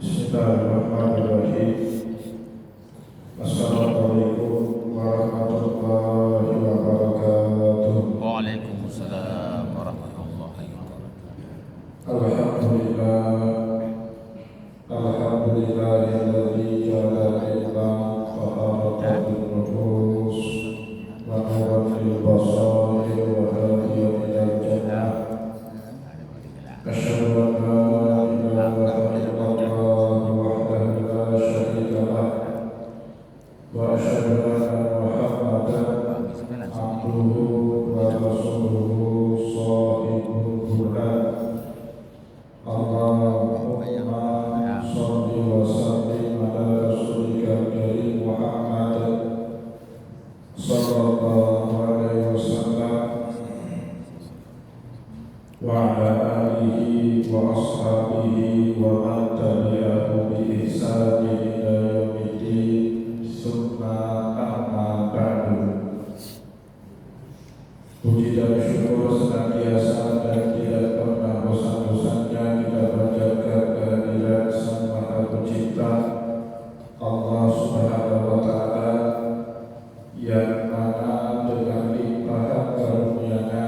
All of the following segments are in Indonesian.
Bismillahirrahmanirrahim. Assalamualaikum warahmatullahi wabarakatuh. Waalaikumsalam warahmatullahi wabarakatuh. Alhamdulillah, alhamdulillahilladzi ja'ala al-ilma taharatan nufus wa nuran lil basair wa hadiyan ilal jannah. Asyhadu an la ilaha illallah wahdahu la syarika lah wa asyhadu anna Muhammadan abduhu wa rasuluhu shahibul Qur'an. Allahumma shalli wa sallim ala rasulika karim Muhammad sallallahu alaihi wasallam wa ala alihi wa ashabihi wa man tabi'ahu bi ihsanin ila yaumiddin. Summa amma ba'du. Puji dan syukur senantiasa dan tidak pernah bosan-bosannya kita panjatkan kehadirat Sang Maha Pencipta Allah Subhanahu wa Ta'ala, yang mana dengan limpahan karunia-Nya,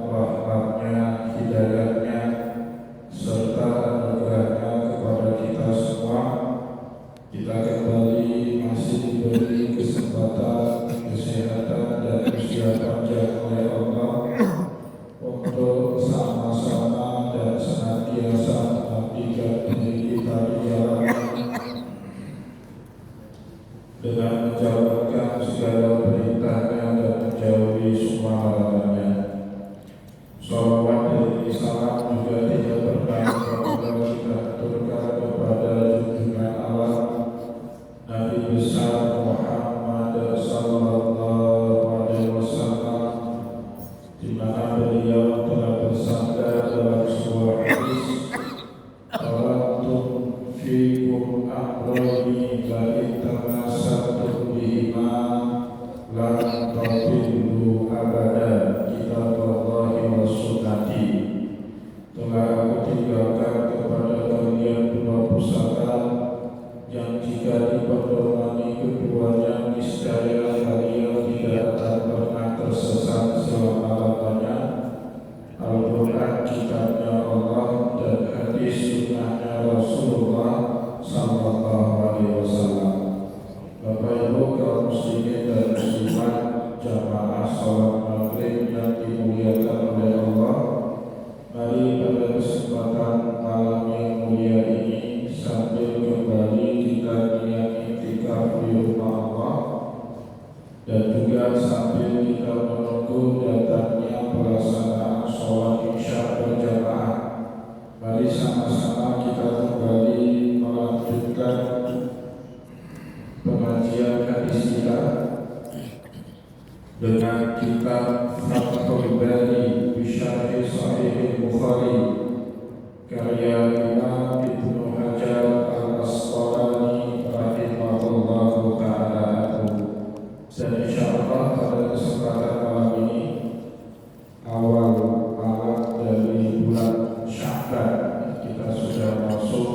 rahmat-Nya, hidayah-Nya, serta anugerah-Nya kepada kita semua, kita kembali masih diberi kesempatan, kesehatan, dan usia panjang oleh Allah untuk sama-sama dan senantiasa mengabdikan diri kita di jalan dengan menjalankan segala perintahnya dan menjauhi semua larangannya. Shalawat dan salam juga tidak pernah kita aturkan kepada junjungan alam Nabi besar Muhammad sallallahu alaihi wasallam, di mana beliau telah bersabda dalam sebuah hadis, "Taraktum fiikum amrayni la in tamassaktum bihima lan tadillu abada, kitaballahi wa sunnati." Telah aku tinggalkan kepada kalian dua pusaka yang jika dipedomani keduanya niscaya kalian tidak akan pernah tersesat selama-lamanya. Al-Quran, kitabnya Allah, dan hadis sunnahnya Rasulullah sallallahu alaihi wasallam. Bapak Ibu kaum muslimin dan muslimat, jamaah salat maghrib yang dimuliakan oleh Allah, mari pada kesempatan malam yang mulia ini, sambil kembali kita niat iktikaf di rumah Allah, dan juga sambil kita menunggu datangnya pelaksanaan sholat isya berjamaah, mari sama-sama kita kembali melanjutkan pengajian hadis kita dengan kitab Fathul Bari Bisyarhi Sahih Bukhari karya Imam Ibnu Hajar Al-Asqalani rahimahullahu ta'ala. Dan insyaallah pada kesempatan malam ini, awal malam dari bulan Sya'ban, kita sudah masuk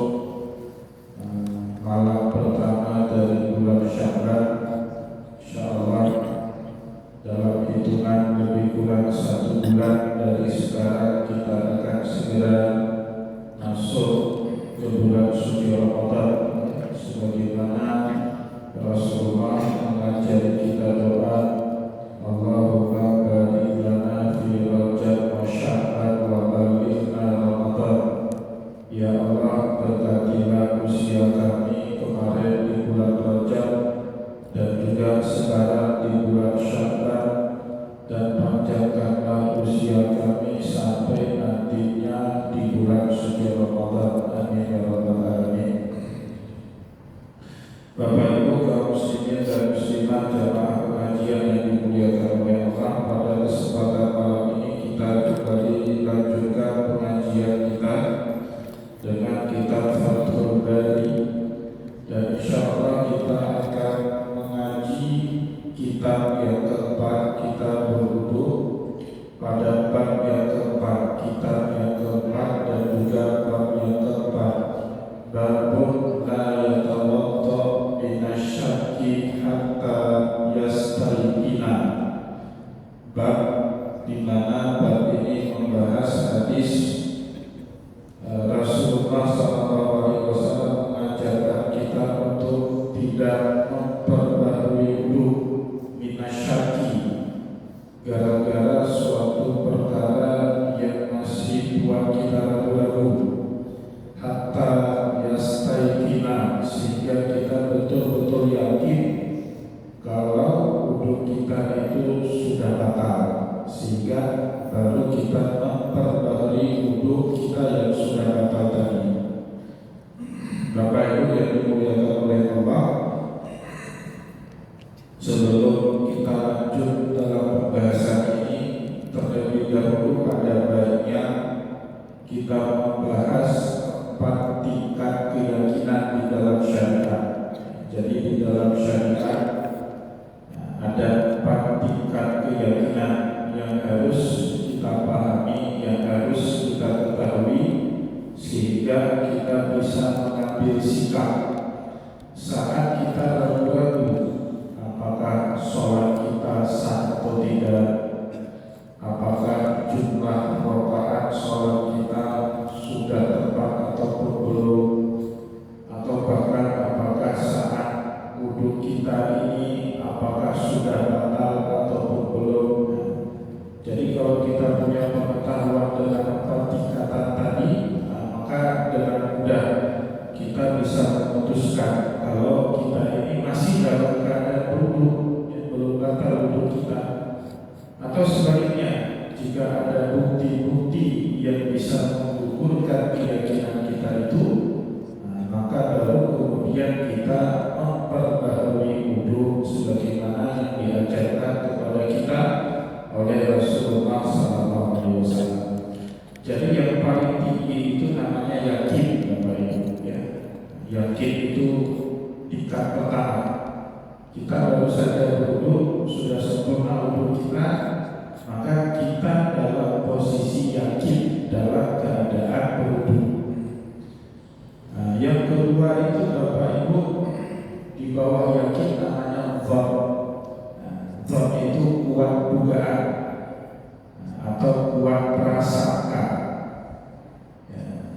malam pertama dari bulan Sya'ban. Insyaallah dalam hitungan lebih kurang 1 bulan dari sekarang kita akan segera masuk ke bulan suci Ramadan, sebagaimana Rasulullah mengajari kita doa, Allahumma barik lana fi Rajab wa Sya'ban wa balighna Ramadan. Ya Allah, berkatilah usia kami kemarin di bulan Rajab dan juga sekarang di bulan Sya'ban, dan panjangkanlah usia kami sampai nantinya di bulan suci Ramadan. Amin ya rabbal alamin. Bapak Ibu kaum muslimin dan muslimat, jamaah pengajian yang dimuliakan oleh Allah, pada kesempatan malam ini kita kembali lanjutkan pengajian kita dengan kitab Fathul Bari, dan insyaallah kita akan mengaji kitab yang keempat, kitab berwudu, pada bab yang keempat, kitab yang keempat, dan juga bab yang keempat, babun Rasulullah SAW mengajarkan kita untuk tidak memperbarui wudu minasyaki gara-gara suatu perkara yang masih buat kita ragu-ragu, hatta yastaikina, sehingga kita betul-betul yakin kalau wudu kita itu sudah batal, sehingga baru kita memperbarui wudu kita yang sudah batal tadi. Bapak Ibu yang dimuliakan oleh Allah, sebelum kita lanjut dalam pembahasan ini, terlebih dahulu ada baiknya kita membahas 4 tingkat keyakinan di dalam syariat. Jadi di dalam syariat ada 4 tingkat keyakinan yang harus kita pahami, yang harus kita ketahui, sehingga kita bisa mengambil sikap saat kita ragu-ragu apakah sholat kita sah atau tidak, apakah jumlah rakaat sholat kita sudah tepat ataupun belum, atau bahkan apakah saat wudu kita ini apakah sudah batal ataupun belum. Jadi kalau kita punya pengetahuan dengan 4 tingkatan tadi, maka dengan mudah kita bisa memutuskan kalau kita ini masih dalam keadaan wudu, belum batal wudu kita, atau sebaliknya jika ada bukti-bukti yang bisa mengukurkan keyakinan kita itu, maka baru kemudian kita memperbarui wudu sebagaimana yang diajarkan kepada kita oleh Rasulullah SAW. Jadi yang paling tinggi itu namanya yakin, Bapak Ibu, ya. Yakin itu tingkat pertama. Kita baru saja wudu, sudah sempurna wudu kita, maka kita dalam posisi yakin dalam keadaan wudu. Yang kedua itu Bapak Ibu, di bawah yakin namanya dzan. Dzan itu kuat dugaan atau kuat prasangka.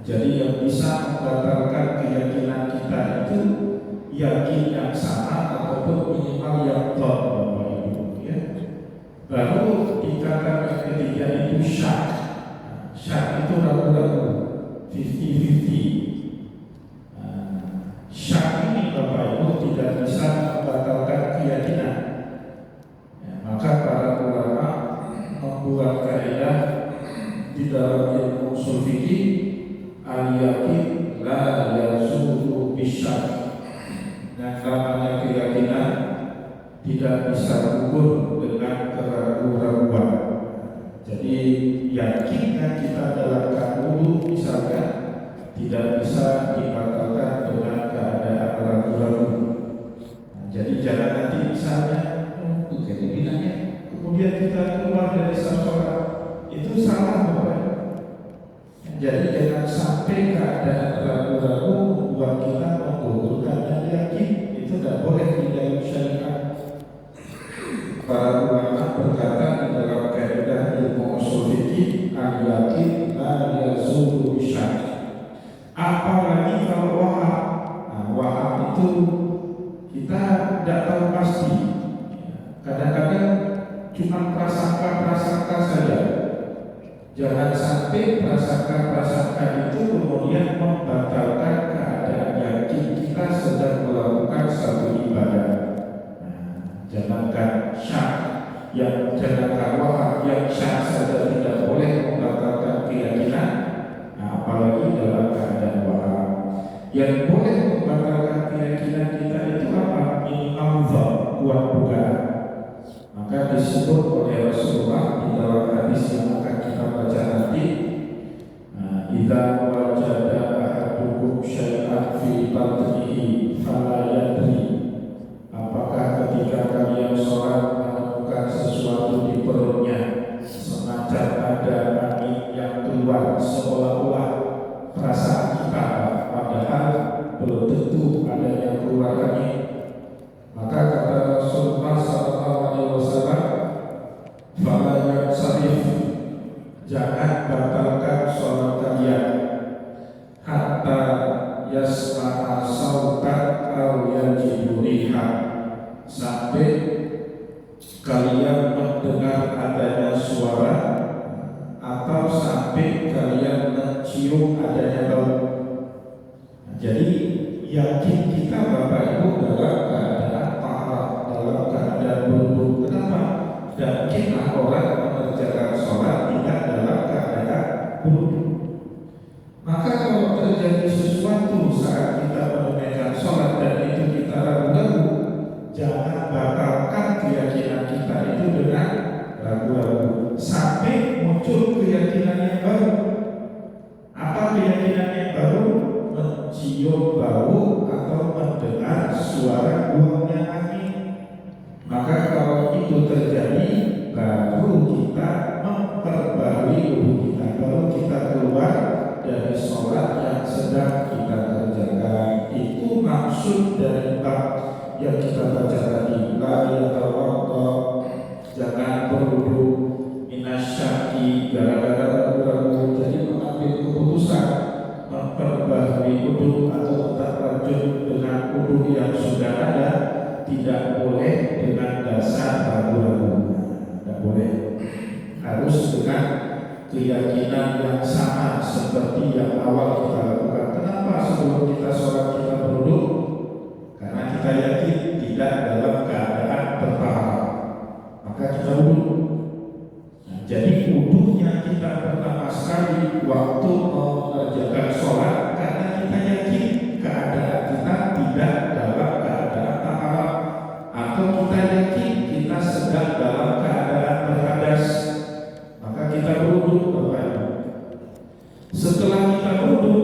Jadi yang bisa membatalkan keyakinan kita itu yakin yang sama ataupun minimal yang dzan, Bapak Ibu, ya. Baru tingkatan yang ketiga itu syak. Syak itu ragu-ragu, 50-50. Syak ini Bapak Ibu tidak bisa membatalkan keyakinan. Maka para ulama membuat kaidah di dalam ilmu ushul fikih, al-yakin la yazulu bisyak. Dan namanya keyakinan tidak bisa gugur dengan keraguan-raguan. Jadi yakinkan kita dalam wudu misalkan tidak bisa dibatalkan dengan keadaan ragu-ragu. Jadi jangan nanti misalnya kemudian kita keluar dari sholat, itu salah, Bapak. Jadi jangan sampai keadaan ragu-ragu membuat kita menggugurkan dan yakin. Itu tidak boleh di dalam syariat. Para ulama berkata di dalam kaidah ilmu ushul fikih, al-yakin la yazulu bisyak. Apalagi kalau waham. Waham itu kita tidak tahu pasti. Kadang-kadang cuma prasangka saja. Jangan sampai prasangka itu kemudian membatalkan keadaan yakin kita sedang melakukan satu ibadah. Jangankan syak, jangankan waham, yang syak saja tidak boleh membatalkan keyakinan, apalagi dalam keadaan waham. Yang boleh membatalkan keyakinan kita itu apa? Minimal dzan, kuat dugaan. Maka disebut oleh Rasulullah di dalam hadis yang akan kita baca nanti, idza wajada ahadukum syai'an fi batnihi fala yadri, apakah ketika kalian sholat menemukan sesuatu di perutnya, semacam ada angin yang keluar, seolah-olah perasaan kita, padahal belum tentu ada yang keluar angin. Maka kata Rasulullah SAW, fala yansarif, jangan batalkan sholat kalian hatta yasma'a sautan aw yajidu riha, sampai kalian mendengar adanya suara atau sampai kalian mencium adanya bau. Jadi yakin kita Bapak Ibu dalam keadaan taat, dalam keadaan berwudu. Kenapa? Yakinlah orang mengerjakan sholat tidak dalam keadaan berwudu. Maka kalau terjadi sesuatu saat kita menunaikan sholat dan itu kita ragu-ragu, jangan batalkan keyakinan kita itu dengan ragu-ragu sampai muncul keyakinan yang baru. Apa keyakinan yang baru? Mencium bau atau mendengar suara buangnya angin. Maka kalau itu terjadi, baru kita memperbarui wudu kita, baru kita keluar dari sholat yang sedang kita kerjakan. Itu maksud dari bab yang kita baca tadi. La yatawadda, jangan berwudu minasyaki gara-gara ragu-ragu. Jadi mengambil keputusan memperbarui wudu atau tetap lanjut dengan wudu yang sudah ada, tidak boleh dengan dasar ragu-ragu. Tidak boleh, harus dengan keyakinan yang sama seperti yang awal kita lakukan. Kenapa sebelum kita sholat kita berwudu? Karena kita yakin tidak dalam keadaan bertahan, maka kita wudu. Jadi wudunya kita pertama sekali waktu mengerjakan sholat, karena kita yakin keadaan kita tidak dalam keadaan taharah, atau kita yakin kita sedang dalam keadaan berhadas, maka kita berwudu. Setelah kita berwudu,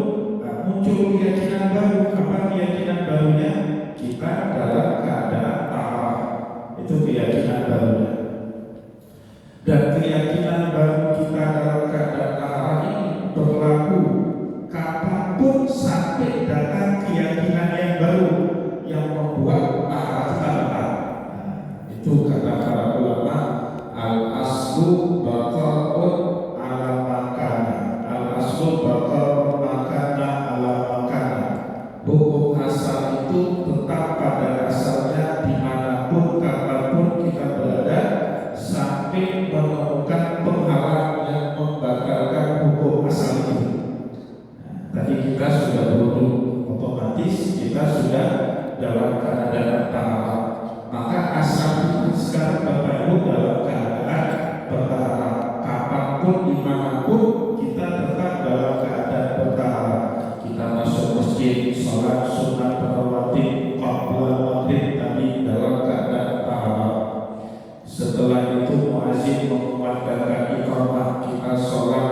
muncul keyakinan baru. Apa keyakinan barunya? Kita dalam keadaan taharah. Itu keyakinan barunya. Dan keyakinan baru kita dalam keadaan taharah ini berlaku kapanpun sampai datang keyakinan yang baru yang membuat taharah kita batal. Itu kata para ulama, al-aslu baqa'un ala makana, al-aslu baqa'un makana ala makana. Hukum asal itu tetap pada asalnya dimanapun kapanpun kita berada sampai menemukan penghalang yang membatalkan hukum asal itu. Tadi kita sudah berwudu, otomatis kita sudah dalam keadaan taharah. Maka asal itu sekarang Bapak Ibu dalam keadaan bertaharah. Kapanpun dimanapun kita tetap dalam keadaan bertaharah. Kita masuk masjid, sholat sunat rawatib qabla maghrib tadi dalam keadaan taharah. Setelah itu muazin mengumandangkan iqamah, kita sholat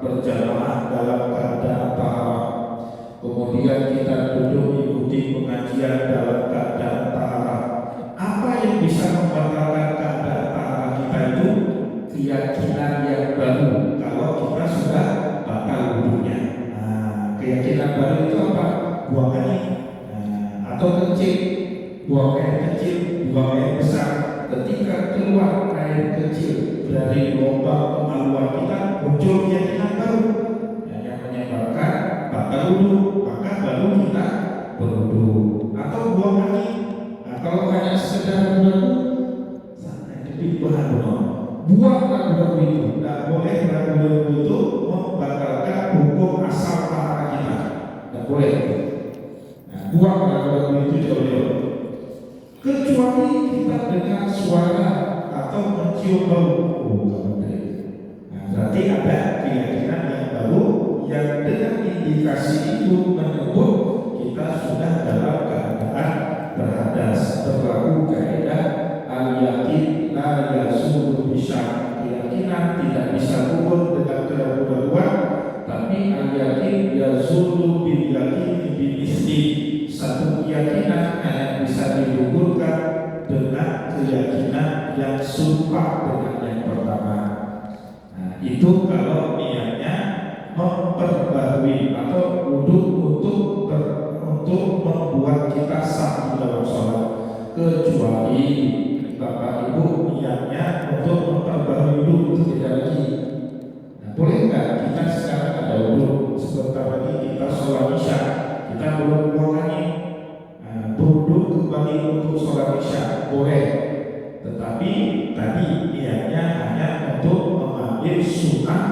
berjamaah dalam keadaan taharah. Kemudian kita duduk ikuti pengajian dalam keadaan taharah. Apa yang bisa membatalkan keadaan taharah kita itu? Keyakinan yang baru kalau kita sudah batal wudunya. Keyakinan baru itu apa? Buang angin atau kencing, buang air kecil, buang air besar. Ketika keluar air kecil dari lubang kemaluan kita, muncul keyakinan baru yang menyebabkan batal wudu, maka baru kita berwudu. Atau buang angin, kalau hanya sekedar ragu-ragu, itu bahan buang ragu-ragu itu. Tidak boleh ragu-ragu itu membatalkan hukum asal taharah kita. Tidak boleh. Buang ragu-ragu itu jauh-jauh. Kecuali kita dengar suara atau mencium bau. Berarti ada keyakinan yang baru yang dengan indikasi itu menyebut kita sudah dalam keadaan berhadas. Berlaku kaidah al-yakin la yazulu bisyak. Keyakinan tidak bisa gugur dengan keraguan, tapi al-yakin yazulu bil yakin bil isti. Satu keyakinan hanya bisa digugurkan dengan keyakinan yang serupa dengan yang pertama. Itu kalau niatnya memperbarui atau wudu untuk boleh. Tetapi tadi niatnya hanya untuk mengambil sunnah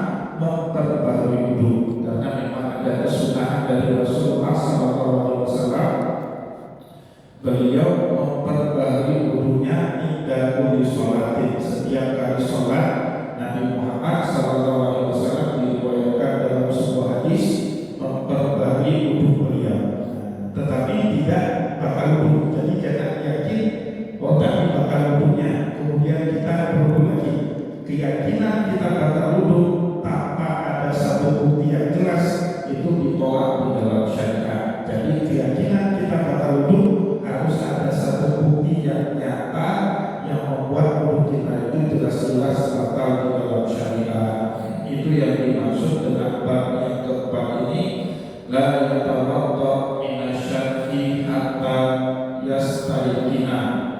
memperbarui wudu, karena memang ada kesunahan dari Rasulullah SAW. Beliau memperbarui wudunya hingga kulli sholatin, setiap kali sholat. Nabi Muhammad SAW diriwayatkan dalam sebuah hadis memperbarui wudu beliau, tetapi tidak bakal wudu. Jadi jangan yakin oh tapi bakal wudunya kemudian kita berwudu lagi. Keyakinan kita bakal wudu tanpa ada satu bukti yang jelas itu ditolak di dalam syariat. Jadi keyakinan kita bakal wudu harus ada satu bukti yang nyata yang membuat wudu kita itu jelas-jelas batal di dalam syariat. Itu yang dimaksud dengan bab yang keempat ini, la yatawadda minasyarri hatta yastayqina.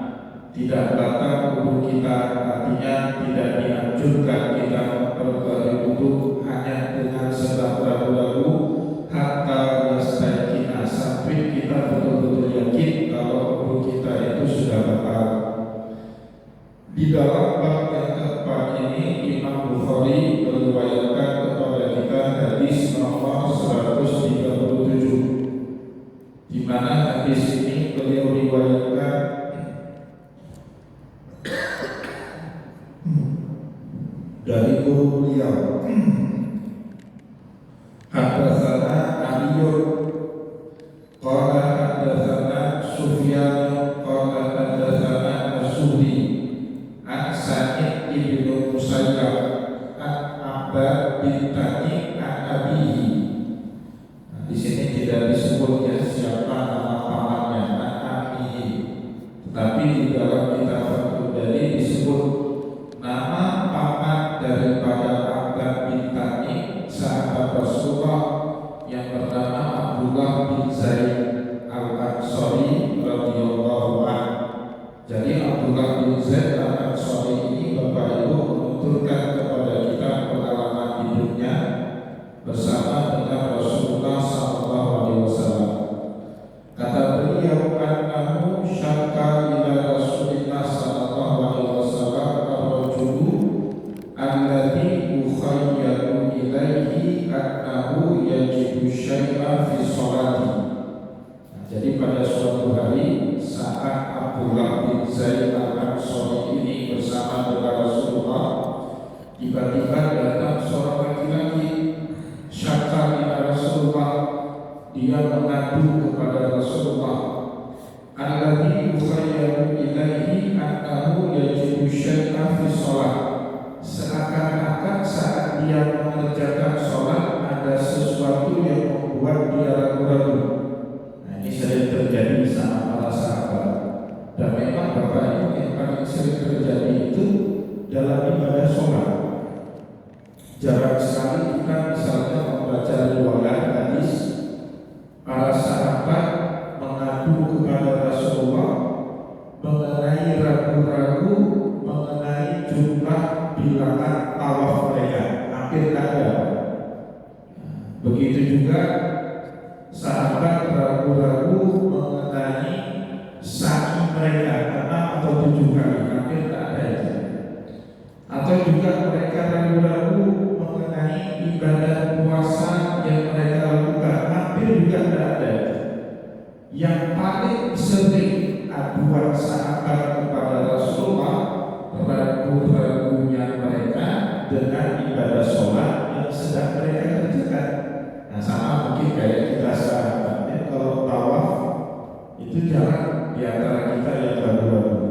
Tidak batal wudu kita, artinya tidak dianjurkan kita memperbarui wudu hanya dengan sebab ragu-ragu hatta yastayqina, sampai kita betul-betul yakin kalau wudu kita itu sudah batal. Di dalam bab yang keempat ini Imam Bukhari meriwayatkan kepada kita hadis nomor 137, di mana hadis ini beliau riwayatkan dari guru beliau. Hadatsana Aliyun qala hadatsana Sufyan qala hadatsana As-Suhri an Sa'id ibn Musayyab an Abbad bin Tani an abihi. Di sini tidak disebutnya siapa nama pamannya, an abihi, tetapi di dalam kitab Fathul Bari disebut nama paman daripada Abbad bin Tani, sahabat Rasulullah yang bernama Abdullah bin Zaid al-Ansari radhiyallahu anhu. Jadi Abdullah bin Zaid al-Ansari ini Bapak Ibu menuturkan kepada kita pengalaman hidupnya bersama dengan Rasulullah SAW. Kata beliau, annahu syakka ila Rasulillah SAW ar-rajulu alladhi ukhayyaru ilaihi annahu yajibu syai'a fi sholati. Jadi pada suatu hari saat Abdullah bin Zaid al-Ansari ini bersama dengan Rasulullah, tiba-tiba datang seorang laki-laki syakka ila Rasulullah, dia mengadu kepada Rasulullah, alladhi ukhayyaru ilaihi annahu yajibu syai'a fi sholat, seakan-akan saat dia mengerjakan sholat ada sesuatu yang membuat dia ragu-ragu. Nah, ini sering terjadi sama para sahabat, dan memang Bapak Ibu yang paling sering terjadi itu dalam ibadah sholat. Jarang sekali kita misalnya membaca riwayat hadis para sahabat mengadu kepada Rasulullah mengenai ragu-ragu mengenai jumlah bilangan tawaf mereka, hampir tidak ada. Begitu juga sahabat ragu-ragu mengenai sa'i mereka 6 atau 7 kali, hampir tidak ada. Atau juga mereka ragu-ragu mengenai ibadah puasa yang mereka lakukan, hampir juga tidak ada. Yang paling sering aduan sahabat kepada Rasulullah ragu-ragunya mereka dengan ibadah sholat yang sedang mereka kerjakan. Nah, sama mungkin kayak kita sahabat ya, kalau tawaf itu jarang di antara kita yang ragu-ragu,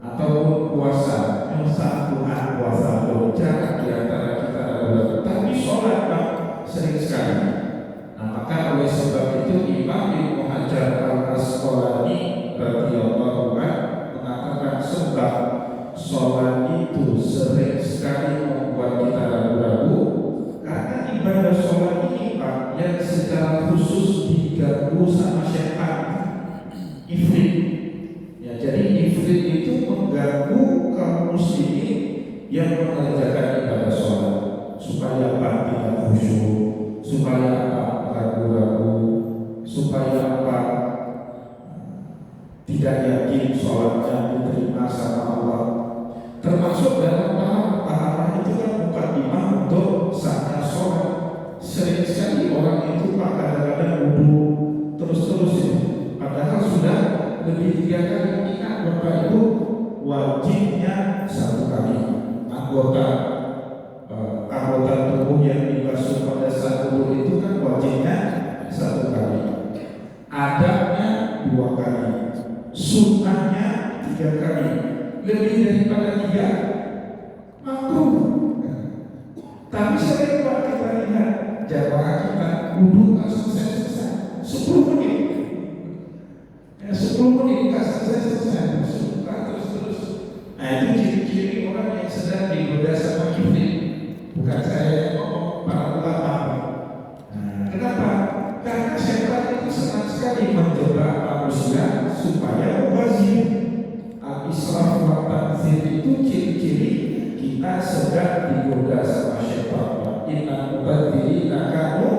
ataupun puasa yang satuan puasa jarang di antara kita ragu-ragu, tapi sholat sering sekali. Nah, maka oleh sebab itu Imam Ibnu Hajar al-Asqalani radhiyallahu anhu mengatakan sebab sholat itu sering sekali membuat kita ragu-ragu karena ibadah sholat ini Pak yang secara khusus diganggu sama syaitan, ifrit. Ya, jadi ifrit itu mengganggu kaum muslimin yang mengerjakan ibadah sholat supaya apa? Tidak khusyuk, supaya apa? Ragu-ragu, supaya apa? Tidak yakin sholatnya sama Allah. Termasuk dalam tahapan itu kan bukan imam untuk saat sholat. Sering sekali orang itu kadang-kadang wudhu terus-terus ya. Padahal sudah lebih 3 kali. Ingat Bapak Ibu, wajibnya 1 kali. Anggota tubuh yang dibasuh pada saat wudhu itu kan wajibnya 1 kali. Adabnya 2 kali. Sunnahnya 3 kali. Lebih daripada 3 makruh. Tapi sering Pak kita lihat jamaah kita wudhu nggak selesai 10 menit. 10 menit nggak selesai. Suka terus. Nah itu ciri-ciri orang yang sedang digoda sama iblis. Bukan saya yang ngomong, para ulama. Kenapa? Karena setan itu senang sekali menjebak manusia supaya mubazir. Al-israf wa tabdzir itu ciri-ciri kita sedang digoda sama setan. Inna mubadzirina kanu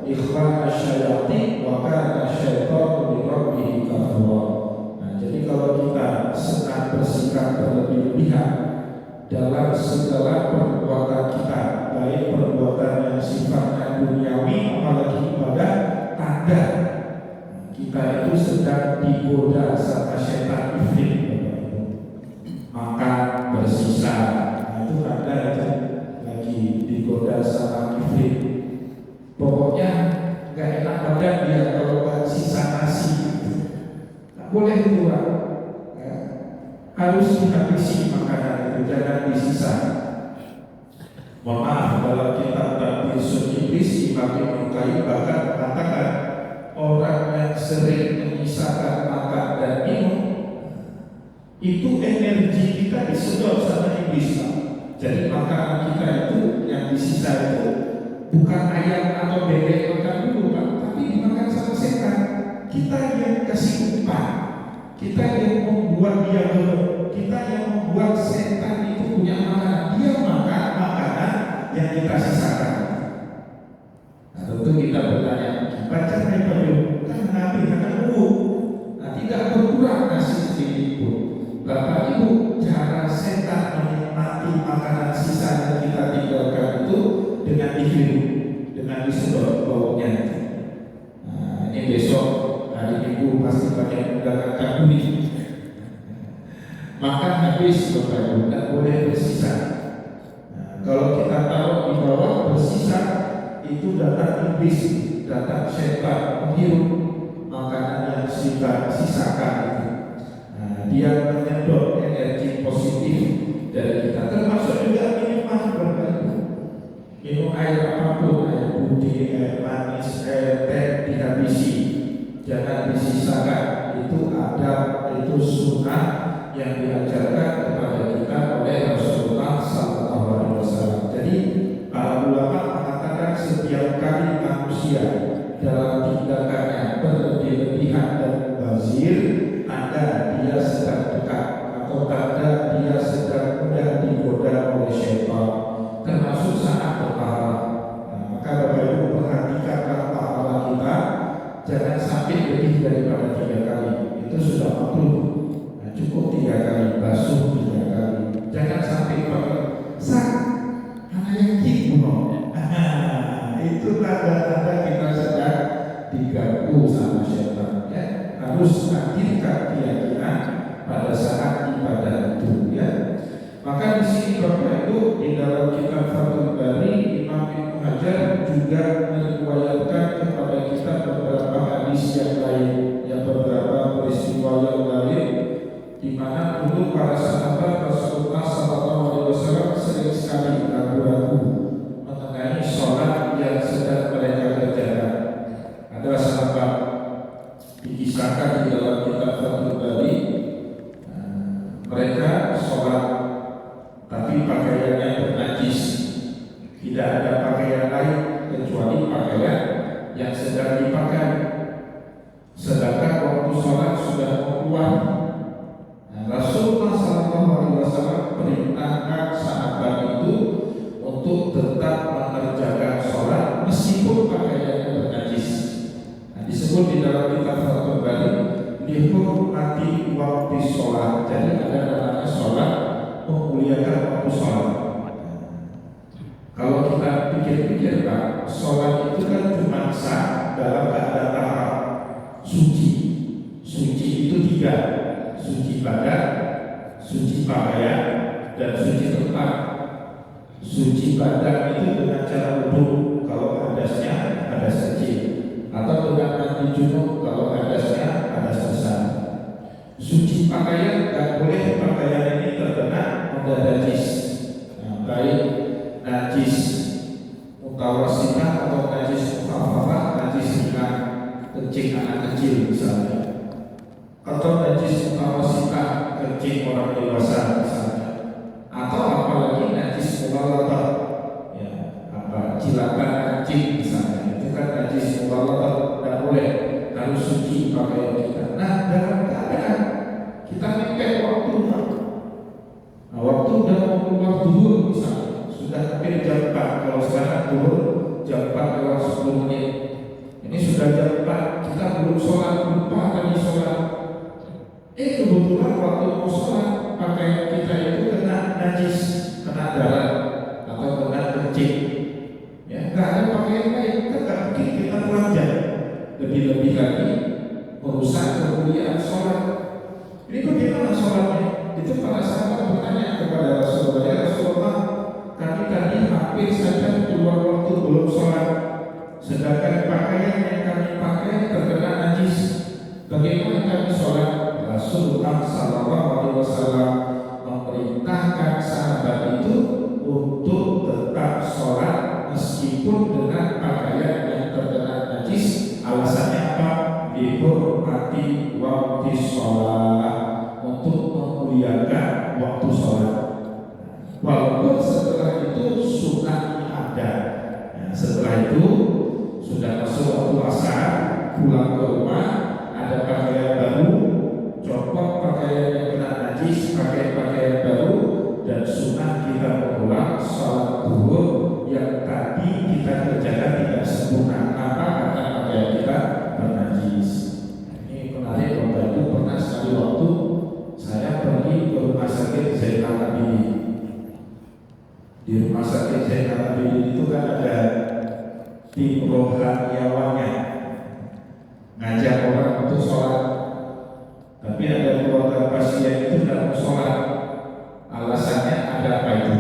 ikhwana syayatin wa kana syaitanu li rabbih kafura. Nah, jadi kalau kita senang bersikap berlebih-lebihan dalam segala perbuatan kita, baik perbuatan yang sifatnya duniawi apalagi ibadah, tanda kita itu sedang digoda sama setan iblis. Makan bersisa, itu tanda itu lagi digoda sama iblis. Pokoknya nggak enak badan dia kalau nggak sisa nasi, nggak boleh kurang. Harus dihabisi makanan itu, jangan disisa. Mohon maaf, dalam kitab Tabyisul Iblis, Imam Ibnu Qayyim bahkan mengatakan orang yang sering menyisakan makan dan minum itu energi kita disedot sama iblis. Jadi makanan kita itu yang disisa itu bukan ayam atau bebek makan dulu Pak, tapi dimakan sama setan. Kita yang kasih upah, kita yang membuat dia belum, kita yang membuat setan itu punya makanan. Dia makan makanan yang kita sisakan. Nah, tentu kita bertanya, baca mereka dulu, kan Nabi akan nah, tidak berkurang nasi sedikit pun. Bapak Ibu, cara setan menikmati makanan sisa yang kita tinggalkan itu dengan dihirup, dengan disedot baunya. Nah, ini besok hari Minggu pasti banyak undangan kaburi. Makan habis Bapak Ibu, tidak boleh bersisa. Nah, kalau kita taruh di bawah bersisa, itu datang iblis, datang setan menghirup makanan yang kita sisakan itu. Nah, dia menyedot energi positif dari kita, termasuk juga minuman Bapak Ibu. Minum air apapun, air putih, air manis, air teh dihabisi, jangan disisakan. Itu ada, itu sunnah yang diajarkan kepada kita oleh Rasulullah SAW. Jadi para ulama mengatakan setiap kali manusia dalam tindakannya berlebih-lebihan dan mubazir, tanda dia sedang dekat atau tanda dia sedang mudah digoda oleh syaitan, termasuk saat berpahala. Nah, maka Bapak Ibu perhatikanlah pahala kita, jangan sampai lebih daripada 3 kali. Itu sudah makruh. Nah, cukup 3 kali, basuh 3 kali. Jangan sampai karena yang itu tanda-tanda kita sedang diganggu sama syaitan. Ya, harus hadirkan keyakinan pada saat ibadah itu. Ya, maka di sini Bapak Ibu, di dalam kitab Fathul Bari, Imam Ibnu Hajar juga meriwayatkan kepada kita beberapa hadis yang lain, yang beberapa peristiwa yang lain, di mana dulu para sahabat Rasulullah SAW sering sekali ragu-ragu mengenai sholat yang sedang mereka kerjakan. Ada sahabat dikisahkan di dalam kitab Fathul Bari, mereka sholat tapi pakaiannya bernajis, tidak ada pakaian lain kecuali pakaian yang sedang dipakai. Sedangkan waktu sholat sudah mau keluar. Rasulullah SAW perintahkan sahabat itu untuk tetap mengerjakan sholat meskipun pakaiannya bernajis. Nah, disebut di dalam kitab Fathul Bari 5 dihormati waktu sholat. Jadi ada namanya sholat memuliakan waktu sholat. Kalau kita pikir-pikir Pak, sholat itu kan cuma sah dalam keadaan tahap suci. Suci itu tiga: suci badan, suci pakaian, dan suci tempat. Suci badan itu dengan cara wudhu kalau hadasnya hadas kecil, atau dengan mandi junub kalau hadasnya hadas besar. Suci pakaian, tak boleh pakaian ini terkena noda najis, baik najis mutawasitah atau najis mukhafafah, najis ringan, kencing anak kecil misalnya, atau najis mutawasitah, kencing orang dewasa misalnya, atau apalagi najis mughalladhah, ya, cilatan kencing misalnya, itu kan najis mughalladhah, tidak boleh, harus suci pakaian kita. Nah, dalam keadaan kita mepet waktu, nah waktu udah mau keluar duhur misalnya, sudah hampir jam 4, kalau sekarang duhur jam 4 lewat 10 menit, ini sudah jam 4, kita belum sholat, lupa tadi sholat. Kebetulan waktu mau sholat, pakaian kita itu kena najis, kena darah, atau kena kencing, ya, nggak ada pakaian lain, kan nggak mungkin kita telanjang. Lebih-lebih lagi merusak kemuliaan sholat. Ini bagaimana sholatnya? Itu para sahabat bertanya kepada Rasulullah, ya Rasulullah, kami tadi hampir saja keluar waktu belum sholat, sedangkan pakaian yang kami pakai terkena najis. Bagaimana kami sholat? Rasulullah SAW memerintahkan sahabat itu untuk tetap sholat meskipun dengan pakaian yang terkena najis. Alasannya apa? Dihormati waktu sholat, untuk memuliakan waktu sholat. Walaupun setelah itu sunnah ada. Nah, setelah itu sudah masuk waktu asar, pulang ke rumah, ada pakaian baru, copot pakaian yang kena najis, pakai pakaian baru, dan sunnah kita mengulang sholat duhur yang tadi kita kerjakan tidak sempurna. Apa? Karena pakaian kita bernajis. Ini menarik, Bapak Ibu, pernah sekali waktu saya pergi ke rumah sakit Zainal Abidin. Di rumah sakit Zainal Abidin itu kan ada tim rohaniawannya, ngajak orang untuk sholat. Tapi ada keluarga pasien itu tidak mau sholat. Alasannya ada apa itu?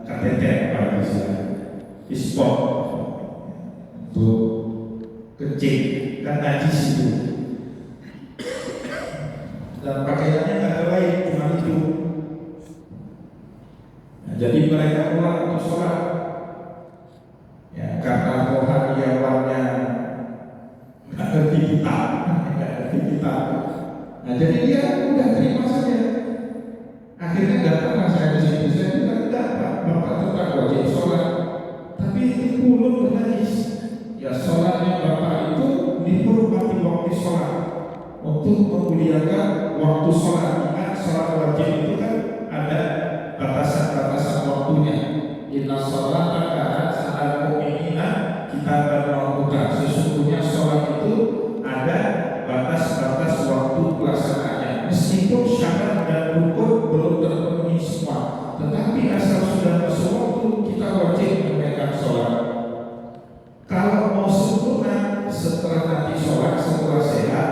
Kateter apa itu istilahnya? Ispot untuk kencing, kan najis itu. Dan pakaiannya nggak ada lain, cuma itu. Nah, jadi mereka pulang untuk sholat. Ya, karena rohaniawannya nggak ngerti kitab, nggak ngerti kitab. Nah, jadi dia udah terima saja. Akhirnya datanglah saya ke situ. Saya bilang, enggak Pak, Bapak tetap wajib sholat, tapi itu mulut najis. Ya, sholatnya Bapak itu dihormati waktu sholat, untuk memuliakan waktu sholat. Ingat, sholat wajib itu kan ada batasan-batasan waktunya. Inna sholata kanat 'alal mu'minina kitaban mawquta. Sesungguhnya sholat itu ada batas-batas waktu pelaksanaannya. Meskipun syarat dan rukun belum terpenuhi semua, tetapi asal sudah masuk waktu, kita wajib menunaikan sholat. Kalau mau sempurna setelah nanti sholat, setelah sehat,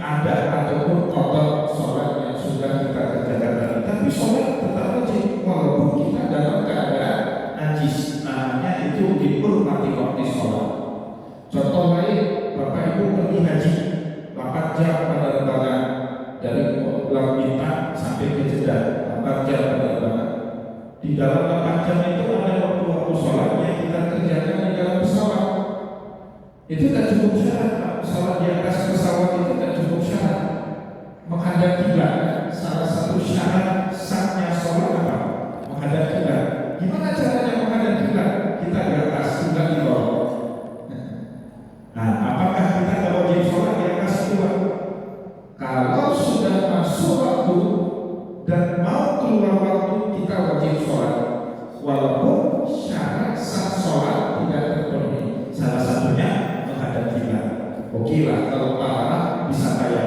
ada ataupun kotor sholat yang sudah kita kerjakan tadi, tapi sholat tetap wajib walaupun kita dalam keadaan najis. Namanya itu dihormati waktu sholat. Contoh lain, Bapak Ibu pergi haji 8 jam penerbangan dari Pulau Bintan sampai ke Jeddah, 8 jam penerbangan. Di dalam 8 jam itu ada waktu-waktu sholat yang kita kerjakan di dalam pesawat. Itu tak cukup syarat, Pak. Pesawat di atas pesawat itu tak cukup syarat. Menghadap kiblat, salah satu syarat sahnya sholat apa? Menghadap kiblat. Gimana caranya menghadap kiblat? Kita di atas, kiblat di bawah. Nah, apakah kita tidak wajib sholat di atas kiblat? Kalau sudah masuk waktu dan mau keluar waktu, kita wajib sholat, walaupun syarat sah sholat tidak terpenuhi. Salah satunya menghadap kiblat. Oke lah, kalau parah bisa kayak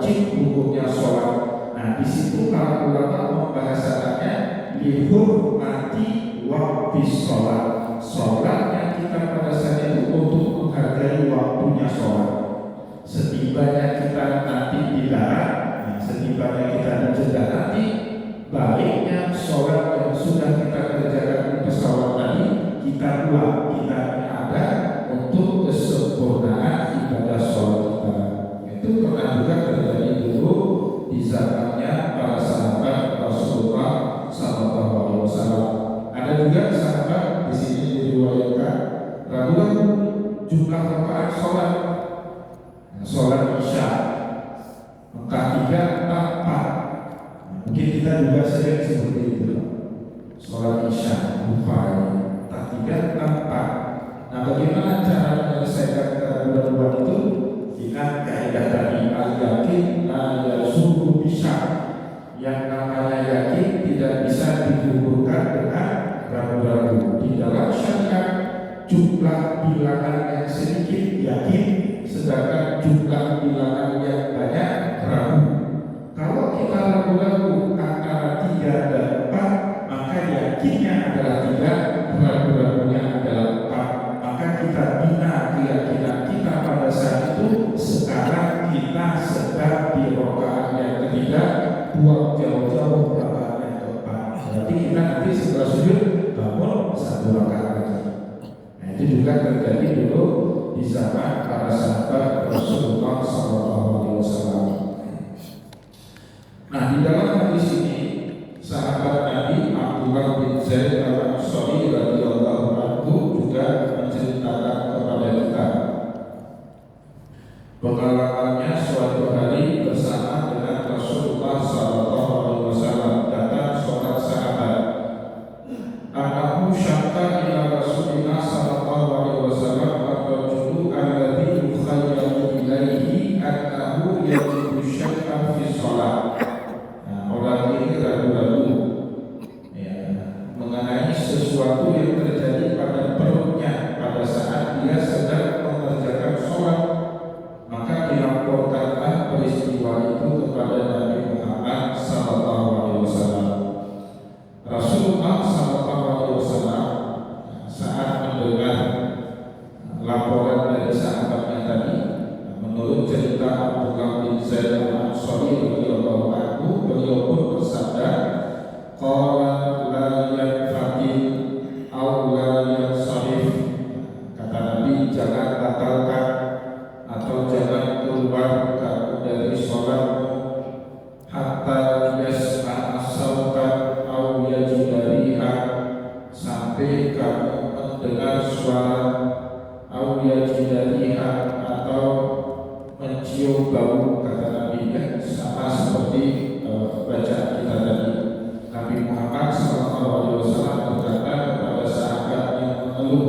wajib hukumnya sholat. Nah, di situ para ulama membahasakannya lihurmati waktu sholat. Sholat yang kita pada saat itu untuk menghargai waktunya sholat. Setibanya kita nanti dilarang, setibanya kita dicegah nanti, baliknya sholat yang sudah kita kerjakan di pesawat tadi kita buat, kita ada untuk kesempurnaan ibadah sholat kita. Itu pernah juga terjadi dulu di zamannya para sahabat Rasulullah SAW. Ada juga sahabat di sini diriwayatkan ragu-ragu jumlah rakaat sholat, sholat isya, entah 3 entah 4. Mungkin kita juga sering seperti itu. Sholat isya lupa, entah 3 entah 4. Nah, bagaimana cara menyelesaikan keraguan-keraguan itu? Ingat kaidah tadi, al-yakin la yasuhu bisya. Yang namanya yakin tidak bisa digugurkan dengan ragu-ragu. Di dalam syariat jumlah bilangan yang sedikit yakin, sedangkan jumlah bilangan yang banyak ragu. Kalau kita ragu-ragu antara 3 dan 4, maka yakinnya adalah 3, ragu-ragunya adalah 4. Maka kita bina keyakinan kita pada saat itu. Sekarang kita sedang di rakaat yang ketiga, buang jauh-jauh rakaat yang keempat. Berarti kita nanti setelah sujud bangun 1 rakaat lagi. Nah, itu juga terjadi dulu di zaman para sahabat Rasulullah SAW. Nah, di dalam hadis ini sahabat Nabi Abdullah bin Zaid al-Ansari radhiyallahu anhu juga menceritakan kepada kita pengalamannya suatu hari bersama dengan Rasulullah SAW. Datang seorang sahabat, anahu syakka ila Rasulullah SAW ar-rajulu alladhi yukhayyalu ilaihi annahu yajibu syai'an fi sholat. Nah, orang ini ragu-ragu mengenai sesuatu yang terjadi pada perutnya pada saat dia sedang mengerjakan sholat. Maka dilaporkanlah peristiwa itu kepada Nabi Muhammad SAW. Rasulullah SAW saat mendengar laporan dari sahabatnya tadi, menurut cerita Abdullah bin Zaid al-Ansari radhiyallahu anhu, beliau pun bersabda, qala la yanfatil aw la yansarif. Kata Nabi, jangan batalkan atau jangan keluar kamu dari sholatmu hatta yasma'a sautan aw yajidariha, sampai kamu mendengar suara, aw yajidariha, atau mencium bau. Kata Nabi, sama seperti bacaan kita tadi. Nabi Muhammad SAW berkata kepada sahabat yang mengeluh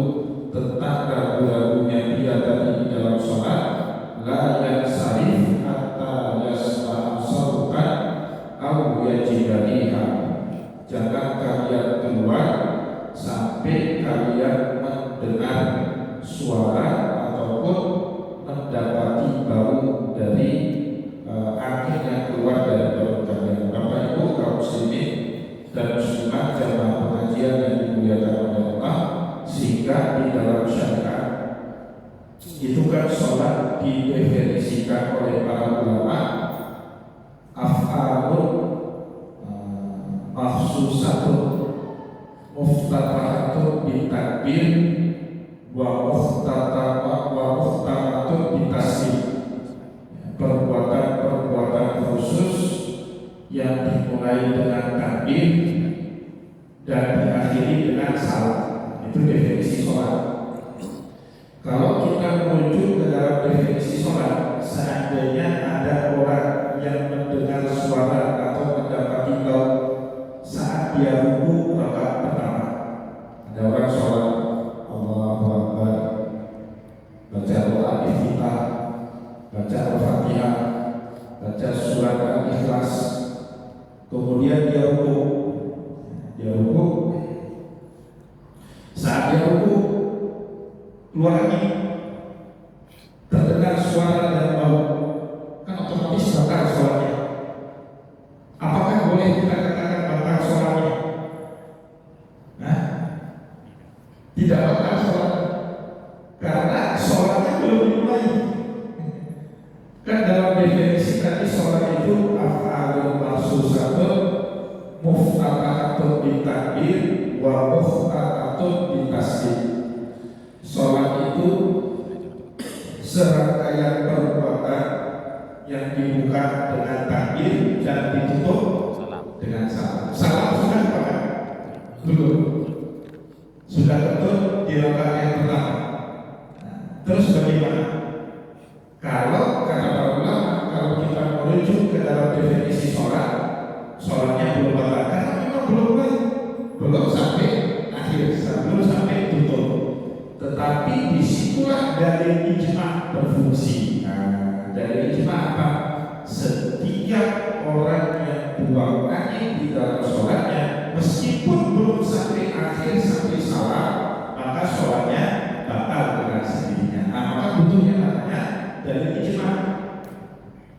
tentang ragu-ragunya dia tadi di dalam sholat, la yansarif hatta yasma'a sautan aw yajidariha, jangan kalian keluar sampai kalian mendengar suara ataupun mendapati bau dari angin yang keluar dari perut kalian. Bapak Ibu kaum muslimin dan muslimat jamaah pengajian yang dimuliakan oleh Allah, sehingga di dalam syariat itu kan sholat didefinisikan oleh para ulama af'alun mahsusatun muftatahatun bitakbir wa muftatahatun bitasbih. Perbuatan-perbuatan khusus yang dimulai dengan takbir dan diakhiri dengan salam. Itu definisi sholat. Kalau kita merujuk ke dalam definisi sholat, seandainya ada orang yang mendengar suara atau mendapati bau saat dia ruku rakaat pertama, ada orang sholat Allahu Akbar, baca doa iftitah, baca Al-Fatihah, baca surat Al-Ikhlas, kemudian dia ruku. Saat dia ruku keluar lagi, terdengar suara dan bau, kan otomatis bakal takbir wa mukhtatatun bitasbih. Sholat itu serangkaian perbuatan yang dibuka dengan takbir dan ditutup dengan salam. Salam sudah apa? Belum. Sudah betul di rakaat yang pertama. Terus bagaimana? Kalau kata para ulama, kalau kita merujuk ke dalam definisi sholat, sholatnya belum batal karena memang belum sampai akhir, belum sampai tutup. Tetapi disitulah dari ijma berfungsi. Dari ijma apa? Setiap orang yang buang angin di dalam sholatnya, meskipun belum sampai akhir sampai salam, maka sholatnya batal dengan sendirinya. Maka butuhnya namanya dari ijma.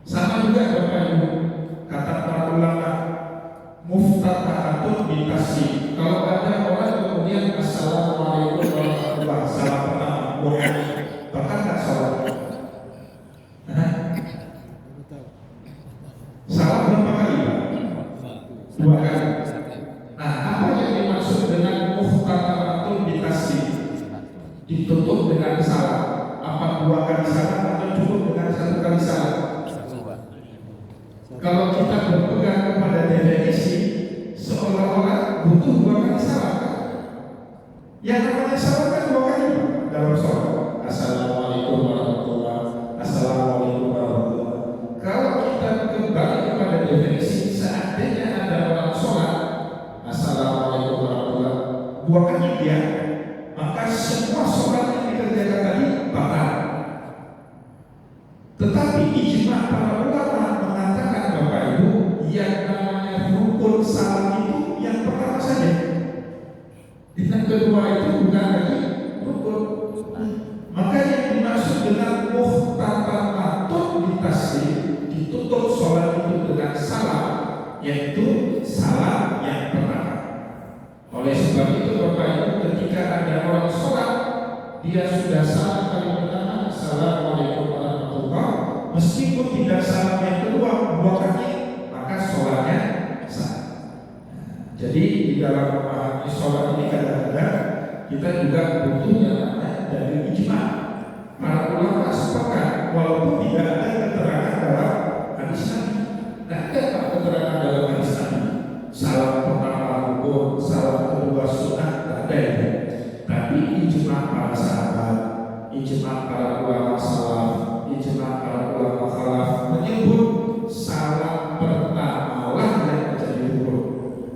Sama juga Bapak Ibu, kata para ulama, muftatahatun bitasbih. Kalau ada orang kemudian assalamualaikum warahmatullahi wabarakatuh, salam pertama, bahkan tak sholat. Salam berapa kali? 2 kali. Nah, apa yang dimaksud dengan muftatahatun bitasbih? Ditutup dengan salam. Apa 2 kali salam atau cukup dengan 1 kali salam? Kalau kita berpegang kepada definisi, seolah-olah butuh 2 kali salam. Yang namanya salam kan 2 kali dalam sholat. Assalamualaikum warahmatullahi wabarakatuh. Assalamualaikum warahmatullahi wabarakatuh. Kalau kita kembali kepada definisi, seandainya ada orang sholat assalamualaikum warahmatullahi wabarakatuh 2 kali dia, maka semua sholat yang dikerjakan tadi batal. Tetapi ijma para ulama mengatakan Bapak Ibu, yang namanya rukun salam itu yang pertama saja. Yang kedua itu bukan lagi rukun. Maka yang dimaksud dengan muhtatamatun bitasbih, ditutup sholat itu dengan salam, yaitu salam yang pertama. Oleh sebab itu Bapak Ibu, ketika ada orang sholat, dia sudah salam kali pertama, assalamualaikum warahmatullahi wabarakatuh, meskipun tidak salam yang kedua 2 kali, maka sholatnya sah. Jadi di dalam memahami sholat ini kadang-kadang kita juga butuh yang namanya dari ijma. Para ulama sepakat, walaupun tidak ada keterangan dalam hadis Nabi. Tidak ada keterangan dalam hadis Nabi. Salam pertama rukun, salam kedua sunnah, tidak ada itu. Tapi ijma para sahabat, ijma para ulama salaf, ijma para ulama khalaf menyebut salam pertama lah yang menjadi rukun.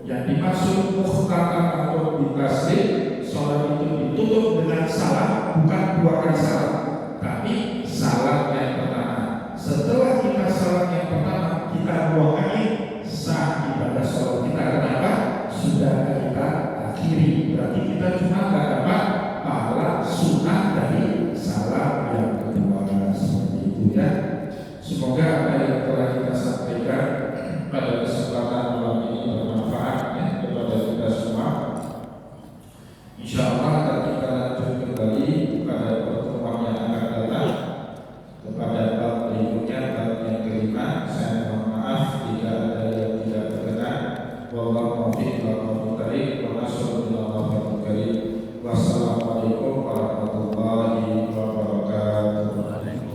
Yang dimaksud muhtatamatun bitasbih, sholat itu ditutup dengan salam, bukan 2 kali salam, tapi salam yang pertama. Setelah kita salam yang pertama, kita 2 kali, sah ibadah sholat kita. Kenapa? Sudah kita akhiri. Berarti kita cuma nggak dapat pahala sunnah dari salam yang kedua. Seperti itu ya. Semoga apa yang telah kita sampaikan pada kesempatan malam ini bermanfaat ya, kepada kita semua. Insya Allah akan kita lanjut kembali pada pertemuan yang akan datang kepada bab berikutnya, bab yang kelima. Saya mohon maaf jika ada yang tidak berkenan. Wallahu muwaffiq wa tarik wa nasallu Wassalamualaikum warahmatullahi wabarakatuh.